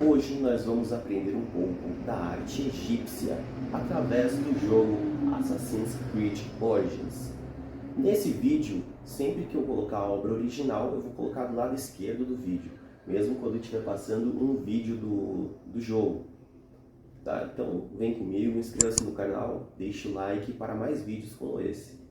Hoje nós vamos aprender um pouco da arte egípcia através do jogo Assassin's Creed Origins. Nesse vídeo, sempre que eu colocar a obra original, eu vou colocar do lado esquerdo do vídeo, mesmo quando estiver passando um vídeo do jogo. Tá? Então vem comigo, inscreva-se no canal, deixe o like para mais vídeos como esse.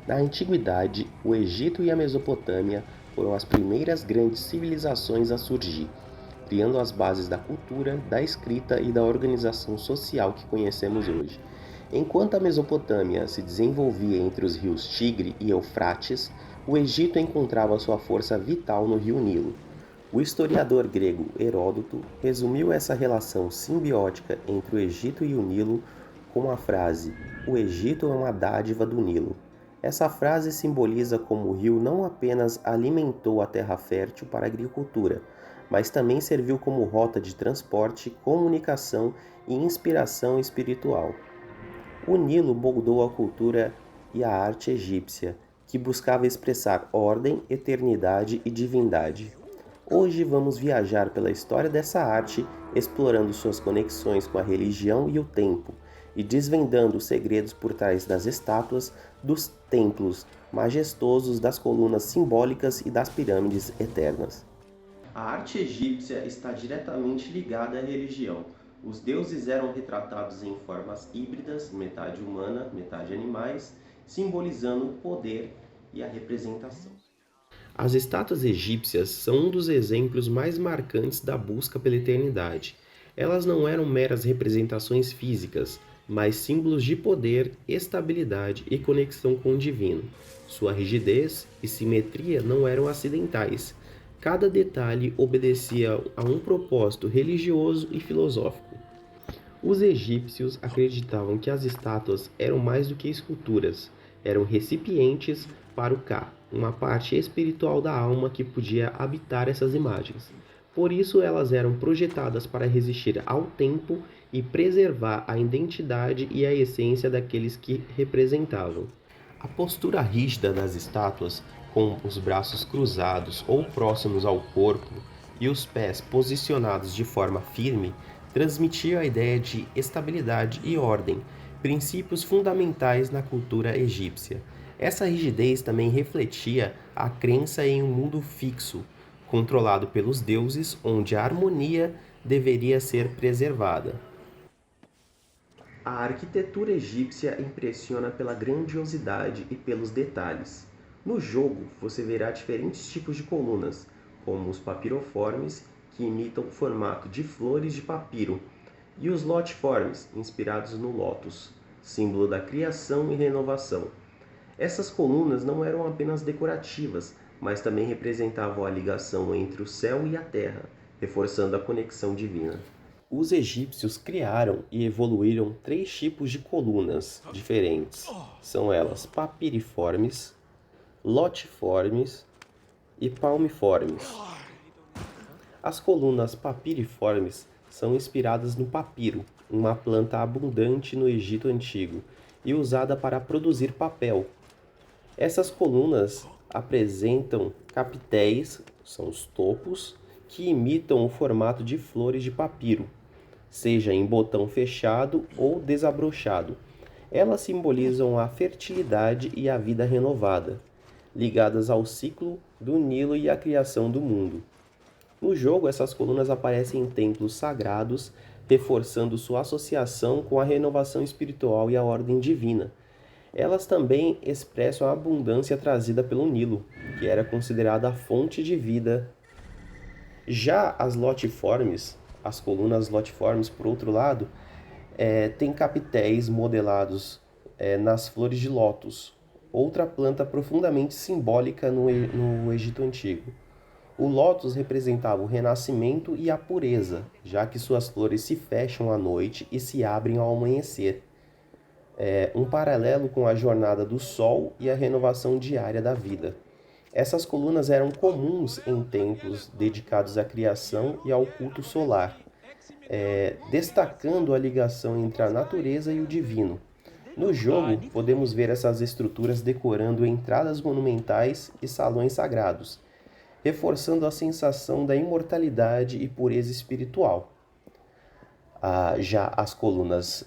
Na antiguidade, o Egito e a Mesopotâmia foram as primeiras grandes civilizações a surgir, criando as bases da cultura, da escrita e da organização social que conhecemos hoje. Enquanto a Mesopotâmia se desenvolvia entre os rios Tigre e Eufrates, o Egito encontrava sua força vital no rio Nilo. O historiador grego Heródoto resumiu essa relação simbiótica entre o Egito e o Nilo com a frase: "O Egito é uma dádiva do Nilo". Essa frase simboliza como o rio não apenas alimentou a terra fértil para a agricultura, mas também serviu como rota de transporte, comunicação e inspiração espiritual. O Nilo moldou a cultura e a arte egípcia, que buscava expressar ordem, eternidade e divindade. Hoje vamos viajar pela história dessa arte, explorando suas conexões com a religião e o tempo, e desvendando os segredos por trás das estátuas, dos templos majestosos, das colunas simbólicas e das pirâmides eternas. A arte egípcia está diretamente ligada à religião. Os deuses eram retratados em formas híbridas, metade humana, metade animais, simbolizando o poder e a representação. As estátuas egípcias são um dos exemplos mais marcantes da busca pela eternidade. Elas não eram meras representações físicas, mas símbolos de poder, estabilidade e conexão com o divino. Sua rigidez e simetria não eram acidentais. Cada detalhe obedecia a um propósito religioso e filosófico. Os egípcios acreditavam que as estátuas eram mais do que esculturas, eram recipientes para o Ka, uma parte espiritual da alma que podia habitar essas imagens. Por isso elas eram projetadas para resistir ao tempo e preservar a identidade e a essência daqueles que representavam. A postura rígida das estátuas, com os braços cruzados ou próximos ao corpo e os pés posicionados de forma firme, transmitia a ideia de estabilidade e ordem, princípios fundamentais na cultura egípcia. Essa rigidez também refletia a crença em um mundo fixo, controlado pelos deuses, onde a harmonia deveria ser preservada. A arquitetura egípcia impressiona pela grandiosidade e pelos detalhes. No jogo, você verá diferentes tipos de colunas, como os papiroformes, que imitam o formato de flores de papiro, e os lotiformes, inspirados no lótus, símbolo da criação e renovação. Essas colunas não eram apenas decorativas, mas também representavam a ligação entre o céu e a terra, reforçando a conexão divina. Os egípcios criaram e evoluíram 3 tipos de colunas diferentes. São elas papiriformes, lotiformes e palmiformes. As colunas papiriformes são inspiradas no papiro, uma planta abundante no Egito Antigo e usada para produzir papel. Essas colunas apresentam capitéis, são os topos, que imitam o formato de flores de papiro, seja em botão fechado ou desabrochado. Elas simbolizam a fertilidade e a vida renovada, ligadas ao ciclo do Nilo e à criação do mundo. No jogo, essas colunas aparecem em templos sagrados, reforçando sua associação com a renovação espiritual e a ordem divina. Elas também expressam a abundância trazida pelo Nilo, que era considerada a fonte de vida. Já as lotiformes, as colunas lotiformes, por outro lado, têm capitéis modelados nas flores de lótus, outra planta profundamente simbólica no Egito Antigo. O lótus representava o renascimento e a pureza, já que suas flores se fecham à noite e se abrem ao amanhecer. Um paralelo com a jornada do sol e a renovação diária da vida. Essas colunas eram comuns em templos dedicados à criação e ao culto solar, destacando a ligação entre a natureza e o divino. No jogo, podemos ver essas estruturas decorando entradas monumentais e salões sagrados, reforçando a sensação da imortalidade e pureza espiritual. Já as colunas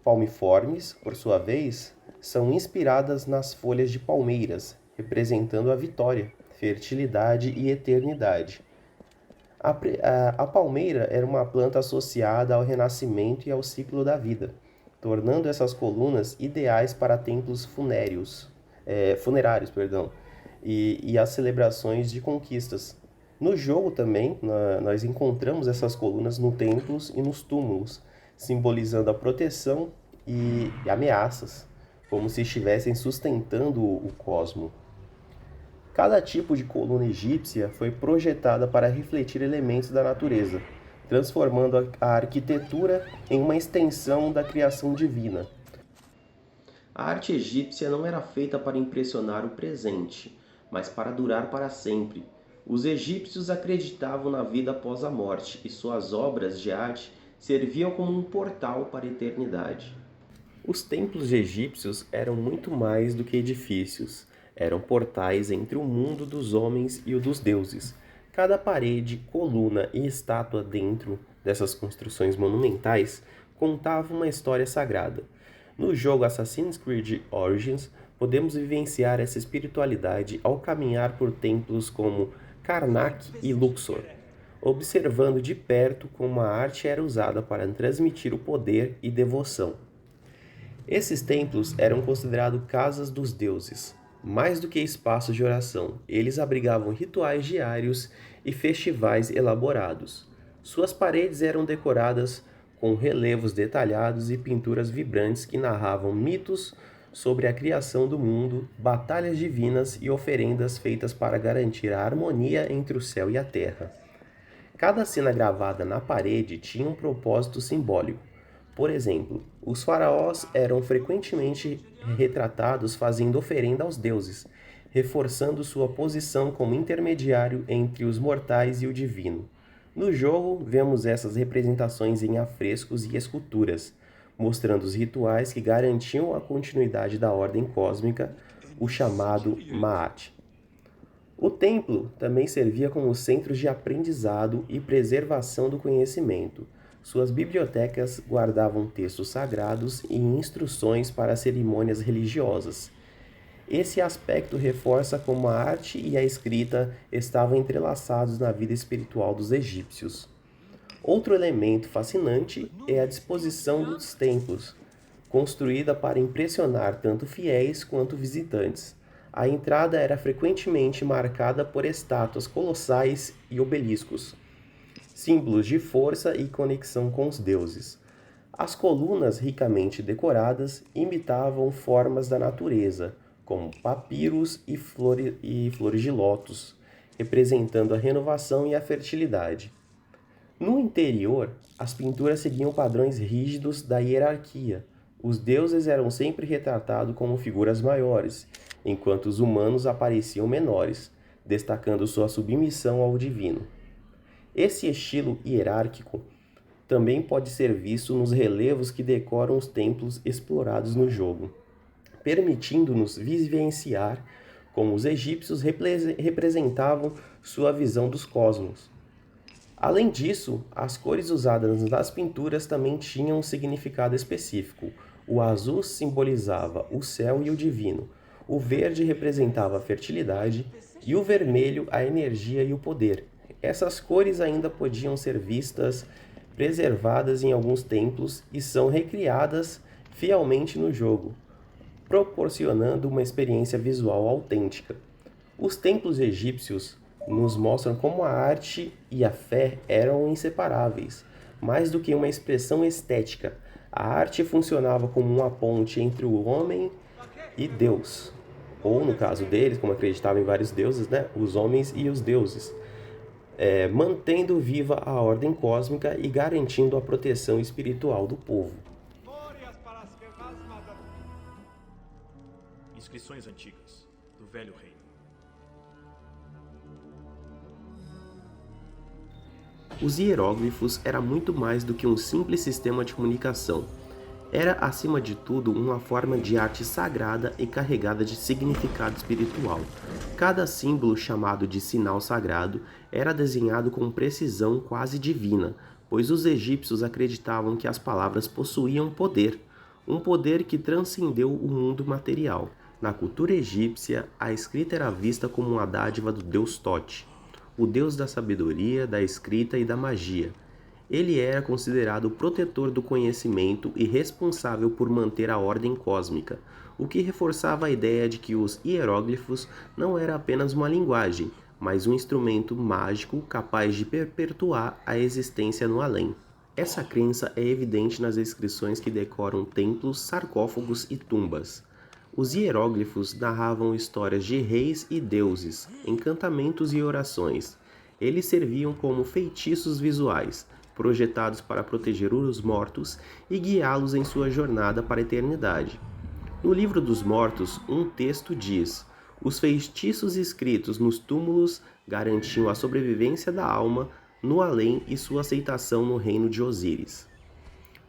palmiformes, por sua vez, são inspiradas nas folhas de palmeiras, representando a vitória, fertilidade e eternidade. A palmeira era uma planta associada ao renascimento e ao ciclo da vida, tornando essas colunas ideais para templos funerários, e as celebrações de conquistas. No jogo também, nós encontramos essas colunas nos templos e nos túmulos, simbolizando a proteção e ameaças, como se estivessem sustentando o cosmo. Cada tipo de coluna egípcia foi projetada para refletir elementos da natureza, transformando a arquitetura em uma extensão da criação divina. A arte egípcia não era feita para impressionar o presente, mas para durar para sempre. Os egípcios acreditavam na vida após a morte e suas obras de arte serviam como um portal para a eternidade. Os templos egípcios eram muito mais do que edifícios. Eram portais entre o mundo dos homens e o dos deuses. Cada parede, coluna e estátua dentro dessas construções monumentais contava uma história sagrada. No jogo Assassin's Creed Origins, podemos vivenciar essa espiritualidade ao caminhar por templos como Karnak e Luxor, observando de perto como a arte era usada para transmitir o poder e devoção. Esses templos eram considerados casas dos deuses. Mais do que espaços de oração, eles abrigavam rituais diários e festivais elaborados. Suas paredes eram decoradas com relevos detalhados e pinturas vibrantes que narravam mitos sobre a criação do mundo, batalhas divinas e oferendas feitas para garantir a harmonia entre o céu e a terra. Cada cena gravada na parede tinha um propósito simbólico. Por exemplo, os faraós eram frequentemente retratados fazendo oferenda aos deuses, reforçando sua posição como intermediário entre os mortais e o divino. No jogo, vemos essas representações em afrescos e esculturas, mostrando os rituais que garantiam a continuidade da ordem cósmica, o chamado Ma'at. O templo também servia como centro de aprendizado e preservação do conhecimento. Suas bibliotecas guardavam textos sagrados e instruções para cerimônias religiosas. Esse aspecto reforça como a arte e a escrita estavam entrelaçados na vida espiritual dos egípcios. Outro elemento fascinante é a disposição dos templos, construída para impressionar tanto fiéis quanto visitantes. A entrada era frequentemente marcada por estátuas colossais e obeliscos, símbolos de força e conexão com os deuses. As colunas ricamente decoradas imitavam formas da natureza, como papiros e flores de lótus, representando a renovação e a fertilidade. No interior, as pinturas seguiam padrões rígidos da hierarquia. Os deuses eram sempre retratados como figuras maiores, enquanto os humanos apareciam menores, destacando sua submissão ao divino. Esse estilo hierárquico também pode ser visto nos relevos que decoram os templos explorados no jogo, permitindo-nos vivenciar como os egípcios representavam sua visão dos cosmos. Além disso, as cores usadas nas pinturas também tinham um significado específico. O azul simbolizava o céu e o divino, o verde representava a fertilidade e o vermelho a energia e o poder. Essas cores ainda podiam ser vistas preservadas em alguns templos e são recriadas fielmente no jogo, proporcionando uma experiência visual autêntica. Os templos egípcios nos mostram como a arte e a fé eram inseparáveis. Mais do que uma expressão estética, a arte funcionava como uma ponte entre o homem e Deus. Ou, no caso deles, como acreditavam em vários deuses, os homens e os deuses. Mantendo viva a ordem cósmica e garantindo a proteção espiritual do povo. Inscrições antigas do Velho Reino. Os hieróglifos eram muito mais do que um simples sistema de comunicação. era, acima de tudo, uma forma de arte sagrada e carregada de significado espiritual. Cada símbolo, chamado de sinal sagrado, era desenhado com precisão quase divina, pois os egípcios acreditavam que as palavras possuíam poder, um poder que transcendeu o mundo material. Na cultura egípcia, a escrita era vista como uma dádiva do deus Tote, o deus da sabedoria, da escrita e da magia. Ele era considerado o protetor do conhecimento e responsável por manter a ordem cósmica, o que reforçava a ideia de que os hieróglifos não era apenas uma linguagem, mas um instrumento mágico capaz de perpetuar a existência no além. Essa crença é evidente nas inscrições que decoram templos, sarcófagos e tumbas. Os hieróglifos narravam histórias de reis e deuses, encantamentos e orações. Eles serviam como feitiços visuais, projetados para proteger os mortos e guiá-los em sua jornada para a eternidade. No Livro dos Mortos, um texto diz: os feitiços escritos nos túmulos garantiam a sobrevivência da alma no além e sua aceitação no reino de Osíris.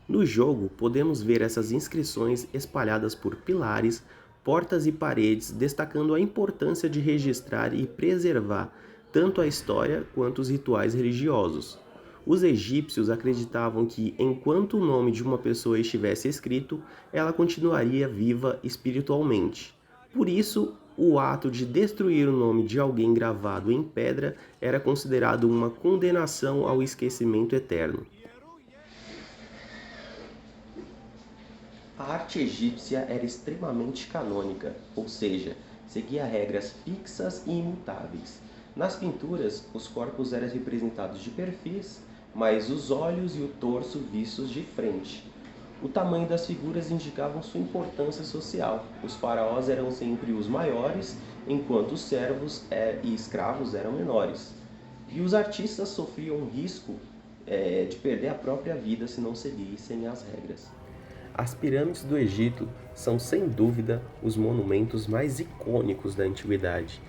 No jogo, podemos ver essas inscrições espalhadas por pilares, portas e paredes, destacando a importância de registrar e preservar tanto a história quanto os rituais religiosos. Os egípcios acreditavam que, enquanto o nome de uma pessoa estivesse escrito, ela continuaria viva espiritualmente. Por isso, o ato de destruir o nome de alguém gravado em pedra era considerado uma condenação ao esquecimento eterno. A arte egípcia era extremamente canônica, ou seja, seguia regras fixas e imutáveis. Nas pinturas, os corpos eram representados de perfis, mas os olhos e o torso vistos de frente. O tamanho das figuras indicavam sua importância social. Os faraós eram sempre os maiores, enquanto os servos e escravos eram menores. E os artistas sofriam o risco de perder a própria vida se não seguissem as regras. As pirâmides do Egito são, sem dúvida, os monumentos mais icônicos da antiguidade.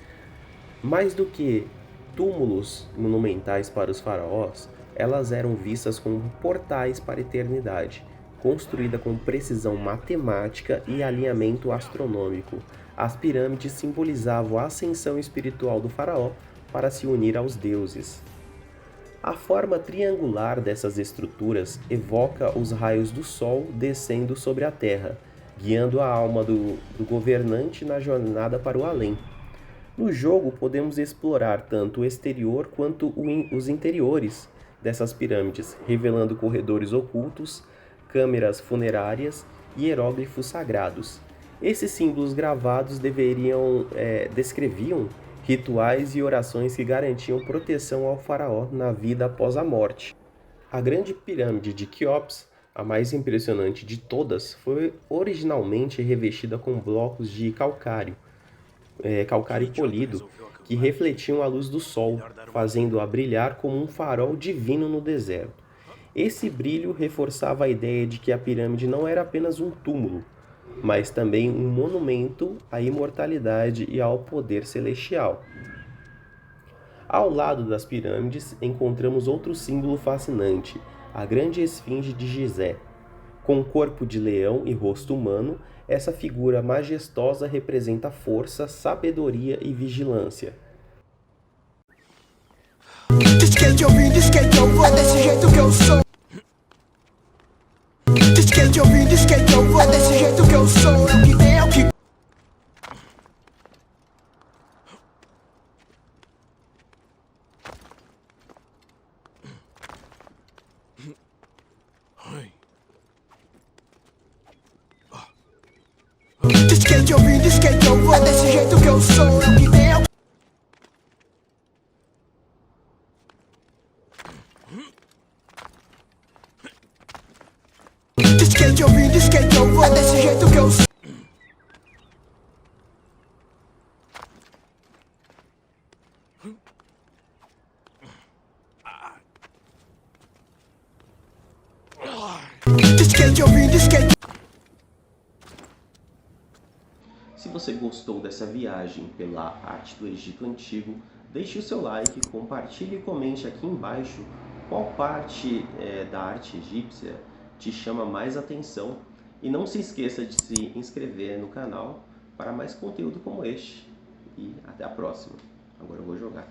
Mais do que túmulos monumentais para os faraós, elas eram vistas como portais para a eternidade, construída com precisão matemática e alinhamento astronômico. As pirâmides simbolizavam a ascensão espiritual do faraó para se unir aos deuses. A forma triangular dessas estruturas evoca os raios do sol descendo sobre a terra, guiando a alma do governante na jornada para o além. No jogo, podemos explorar tanto o exterior quanto os interiores dessas pirâmides, revelando corredores ocultos, câmeras funerárias e hieróglifos sagrados. Esses símbolos gravados descreviam rituais e orações que garantiam proteção ao faraó na vida após a morte. A grande pirâmide de Quéops, a mais impressionante de todas, foi originalmente revestida com blocos de calcário polido, que refletiam a luz do sol, fazendo-a brilhar como um farol divino no deserto. Esse brilho reforçava a ideia de que a pirâmide não era apenas um túmulo, mas também um monumento à imortalidade e ao poder celestial. Ao lado das pirâmides, encontramos outro símbolo fascinante, a grande esfinge de Gizé. Com corpo de leão e rosto humano, essa figura majestosa representa força, sabedoria e vigilância. Skate eu vim, skate eu vou, é desse jeito que eu sou. Skate eu vim, skate eu vou, é desse jeito que eu sou. É o que tem, é o que... Skate eu vim, skate eu vou, é desse jeito que eu sou. É o que tem, é o que... Skate eu vim, skate eu vou, é desse jeito que eu sou. Skate eu vim, skate. Se você gostou dessa viagem pela arte do Egito Antigo, deixe o seu like, compartilhe e comente aqui embaixo qual parte da arte egípcia te chama mais atenção E não se esqueça de se inscrever no canal para mais conteúdo como este. E até a próxima. Agora eu vou jogar.